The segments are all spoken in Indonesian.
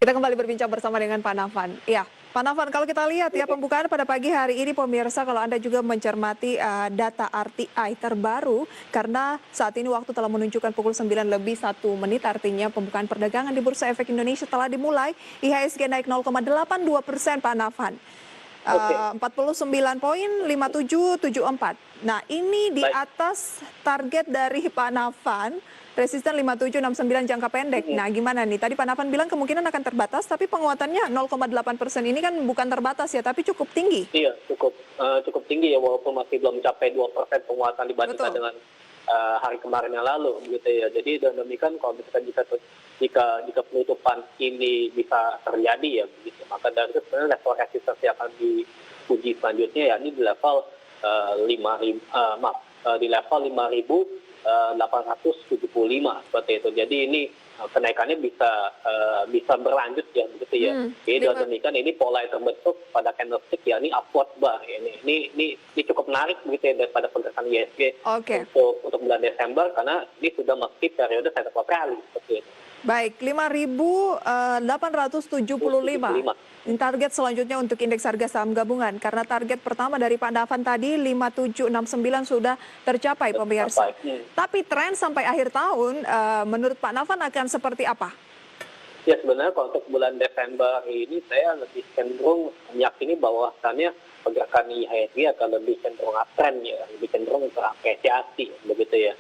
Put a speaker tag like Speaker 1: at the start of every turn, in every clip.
Speaker 1: Kita kembali berbincang bersama dengan Pak Nafan. Ya, Pak Nafan, kalau kita lihat ya pembukaan pada pagi hari ini pemirsa, kalau Anda juga mencermati data RTI terbaru, karena saat ini waktu telah menunjukkan pukul 9:01, artinya pembukaan perdagangan di Bursa Efek Indonesia telah dimulai. IHSG naik 0,82% Pak Nafan.
Speaker 2: Oke,
Speaker 1: 49,5774. Nah, ini di
Speaker 2: baik.
Speaker 1: atas target dari Pak Nafan, resisten 5769 jangka pendek.
Speaker 2: Mhm.
Speaker 1: Nah, gimana nih? Tadi Pak Nafan bilang kemungkinan akan terbatas, tapi penguatannya 0,8% ini kan bukan terbatas ya, tapi cukup tinggi.
Speaker 2: Iya, cukup tinggi ya, walaupun masih belum mencapai 2% penguatan dibandingkan
Speaker 1: Betul.
Speaker 2: dengan hari kemarin yang lalu, begitu ya. Jadi dengan demikian kalau misalkan jika penutupan ini bisa terjadi ya begitu, maka dari itu sebenarnya level resistance yang akan diuji selanjutnya ya ini di level 5.875 seperti itu. Jadi ini kenaikannya bisa berlanjut ya begitu ya. Jadi dengan demikian ini pola yang terbentuk pada candlestick ya ini upward bar ya. Ini cukup menarik begitu ya daripada pergerakan IHSG
Speaker 1: Oke.
Speaker 2: untuk bulan Desember, karena ini sudah memasuki periode setup rally seperti itu.
Speaker 1: Baik, 5.875.
Speaker 2: 75.
Speaker 1: Ini target selanjutnya untuk indeks harga saham gabungan. Karena target pertama dari Pak Nafan tadi 5769 sudah tercapai pemirsa. Tapi tren sampai akhir tahun menurut Pak Nafan akan seperti apa?
Speaker 2: Ya sebenarnya kalau untuk bulan Desember ini saya lebih cenderung meyakini bahwasannya pergerakan IHSG akan lebih cenderung uptrend ya, lebih cenderung terapresiasi begitu ya.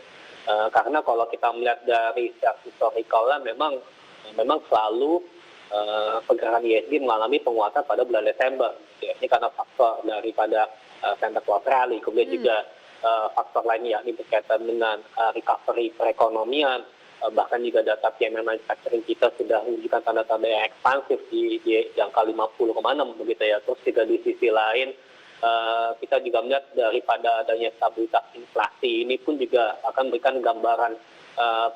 Speaker 2: Karena kalau kita melihat dari secara historikalnya memang selalu pergerakan IHSG mengalami penguatan pada bulan Desember. Ya. Ini karena faktor daripada Santa Claus Rally, kemudian juga faktor lainnya yakni berkaitan dengan recovery perekonomian, bahkan juga data PMI manufacturing kita sudah menunjukkan tanda-tanda yang ekspansif di angka 50,6 begitu ya. Terus juga di sisi lain kita juga melihat daripada adanya stabilitas inflasi ini pun juga akan memberikan gambaran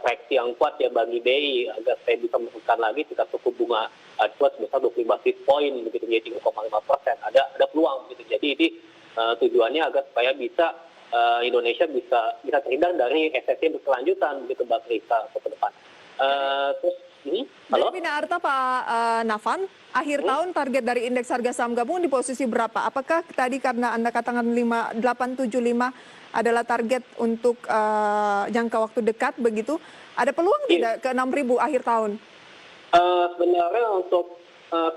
Speaker 2: proyeksi yang kuat ya bagi BI agar saya bisa menurunkan lagi tingkat suku bunga acuan sebesar 25 basis point begitu, jadi 3,5%. Ada peluang gitu. Jadi ini tujuannya agar supaya bisa Indonesia bisa terhindar dari resesi berkelanjutan begitu Mbak Risa ke depan. Terus ini halo.
Speaker 1: Dari Bina Pak Nafan, akhir tahun target dari indeks harga saham gabungan di posisi berapa? Apakah tadi karena Anda katakan 5875 adalah target untuk jangka waktu dekat begitu? Ada peluang tidak ke 6.000 akhir tahun?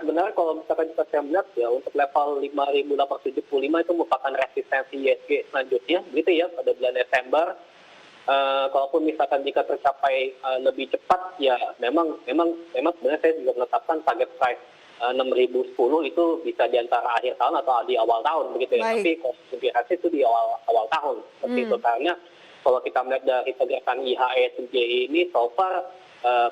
Speaker 2: Sebenarnya kalau misalkan kita melihat ya untuk level 5.875 itu merupakan resistensi IHSG selanjutnya gitu ya pada bulan Desember. Kalaupun misalkan jika tercapai lebih cepat ya memang sebenarnya saya juga menetapkan target price 6.010 itu bisa di antara akhir tahun atau di awal tahun begitu ya. Tapi kalau hasil itu di awal tahun seperti itu, karena kalau kita melihat dari pergerakan IHSG ini so far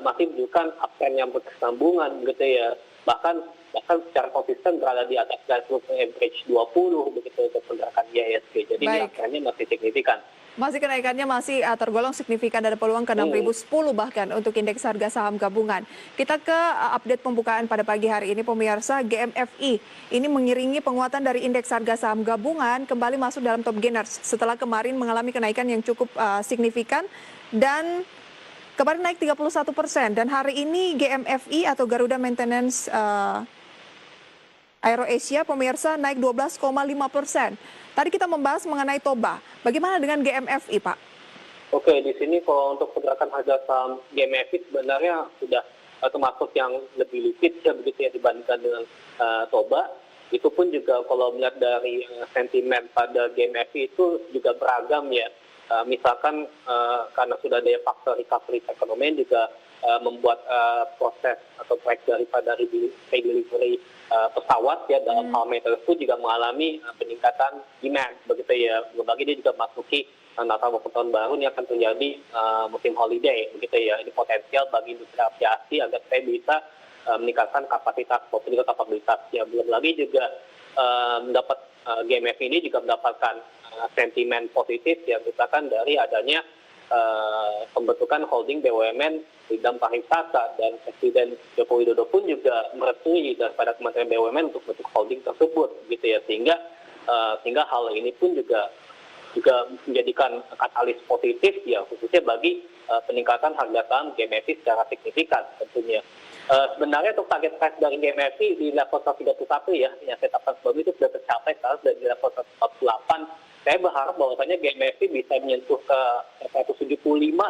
Speaker 2: masih menunjukkan uptrend yang berkesinambungan begitu ya. Bahkan secara konsisten berada di atas garis average 20 begitu untuk pergerakan IHSG. Jadi ini uptrendnya masih signifikan.
Speaker 1: Masih kenaikannya masih tergolong signifikan, ada peluang ke 6.010 bahkan untuk indeks harga saham gabungan. Kita ke update pembukaan pada pagi hari ini pemirsa. GMFI ini mengiringi penguatan dari indeks harga saham gabungan kembali masuk dalam top gainers setelah kemarin mengalami kenaikan yang cukup signifikan dan kemarin naik 31%, dan hari ini GMFI atau Garuda Maintenance AeroAsia pemirsa naik 12,5%. Tadi kita membahas mengenai Toba. Bagaimana dengan GMFI, Pak?
Speaker 2: Oke, di sini kalau untuk pergerakan harga saham GMFI sebenarnya sudah termasuk yang lebih liquid ya begitu ya dibandingkan dengan Toba. Itu pun juga kalau melihat dari sentimen pada GMFI itu juga beragam ya. Misalkan karena sudah ada faktor recovery ekonomi juga membuat proses atau proyek daripada redelivery pesawat ya dalam hal tersebut juga mengalami peningkatan demand begitu ya. Berbagai dia juga masuki Natal maupun tahun baru ini akan terjadi musim holiday begitu ya. Ini potensial bagi industri aviasi agar saya bisa meningkatkan kapasitas maupun juga kapabilitas ya. Belum lagi juga mendapat GMF ini juga mendapatkan sentimen positif ya, misalkan dari adanya pembentukan holding BUMN di bidang pariwisata, dan Presiden Joko Widodo pun juga merestui daripada Kementerian BUMN untuk bentuk holding tersebut gitu ya, sehingga hal ini pun juga menjadikan katalis positif ya khususnya bagi peningkatan harga saham GMFI secara signifikan tentunya. Sebenarnya untuk target price dari GMFI di level 131 ya, yang saya tetapkan sebelum itu sudah tercapai sekarang sudah di level 148. Saya berharap bahwasanya GMFI bisa menyentuh ke 175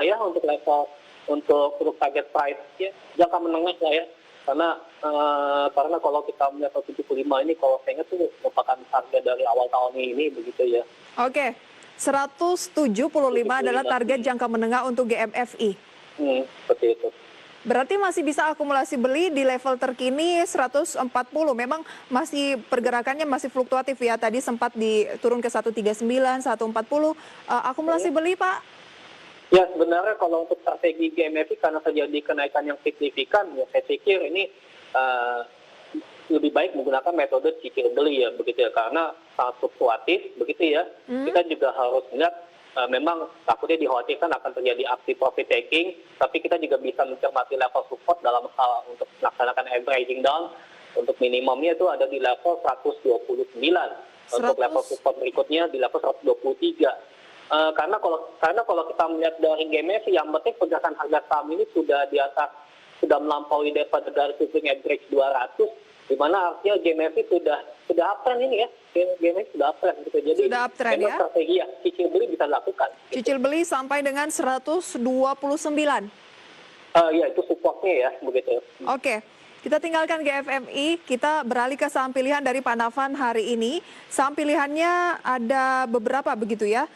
Speaker 2: ya untuk level untuk target price ya, jangka menengah lah ya. Karena kalau kita melihat 175 ini kalau saya ingat itu merupakan harga dari awal tahun ini begitu ya.
Speaker 1: Oke, 175 adalah target jangka menengah untuk GMFI.
Speaker 2: Seperti itu.
Speaker 1: Berarti masih bisa akumulasi beli di level terkini 140. Memang masih pergerakannya masih fluktuatif ya. Tadi sempat turun ke 139, 140. Akumulasi beli, Pak?
Speaker 2: Ya, sebenarnya kalau untuk strategi GMFI karena terjadi kenaikan yang signifikan, ya saya pikir ini lebih baik menggunakan metode cicil beli ya, begitu ya. Karena sangat fluktuatif, begitu ya. Kita juga harus lihat memang takutnya dikhawatirkan akan terjadi aksi profit taking, tapi kita juga bisa mencermati level support dalam hal untuk melaksanakan averaging down. Untuk minimumnya itu ada di level 129. Untuk level support berikutnya di level 123. Karena kalau kita melihat dari GMFI, yang penting pergerakan harga saham ini sudah di atas, sudah melampaui daripada garis moving average 200, di mana artinya GMFI sudah uptrend ini ya. GMFI sudah uptrend gitu. Jadi
Speaker 1: sudah uptrend ya.
Speaker 2: Strategi ya, cicil beli bisa dilakukan.
Speaker 1: Cicil beli sampai dengan 129.
Speaker 2: Ya, itu supportnya ya, begitu.
Speaker 1: Oke. Kita tinggalkan GFMI, kita beralih ke saham pilihan dari Pak Nafan hari ini. Saham pilihannya ada beberapa begitu ya.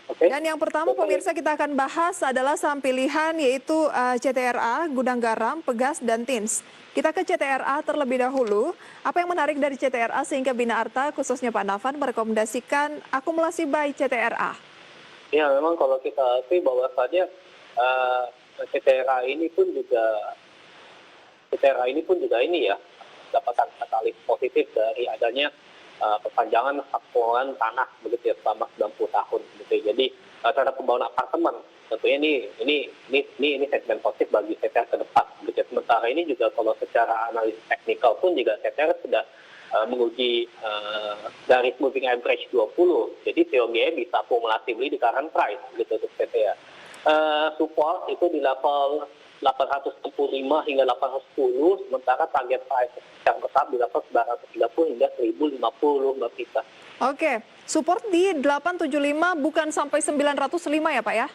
Speaker 1: Dan yang pertama pemirsa kita akan bahas adalah saham pilihan yaitu CTRA, Gudang Garam, Pegas, dan Tins. Kita ke CTRA terlebih dahulu. Apa yang menarik dari CTRA sehingga Bina Arta khususnya Pak Nafan merekomendasikan akumulasi buy CTRA?
Speaker 2: Ya memang kalau kita sih bahwasannya CTRA ini pun juga ini ya dapatkan katalis positif dari adanya perpanjangan aktualan tanah begitu ya selama 90 tahun gitu. Jadi terhadap pembangunan apartemen tentunya ini sentimen positif bagi CTR ke depan gitu. Sementara ini juga kalau secara analisis teknikal pun juga CTR sudah menguji garis moving average 20. Jadi TOG bisa akumulasi beli di current price gitu untuk CTR. Support itu di level 865 hingga 810, sementara target price yang tetap di level 930 hingga 1050 Mbak Prita.
Speaker 1: Oke, support di 875 bukan sampai 905 ya Pak ya?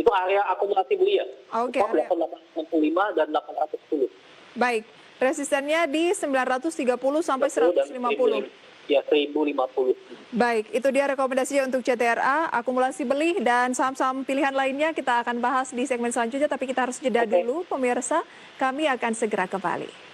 Speaker 2: Itu area akumulasi beli ya.
Speaker 1: Oke.
Speaker 2: Support level 865 dan 810.
Speaker 1: Baik, resistennya di 930 sampai 150.
Speaker 2: Ya, 1050.
Speaker 1: Baik, itu dia rekomendasinya untuk CTRA, akumulasi beli, dan saham-saham pilihan lainnya kita akan bahas di segmen selanjutnya, tapi kita harus jeda dulu, pemirsa. Kami akan segera kembali.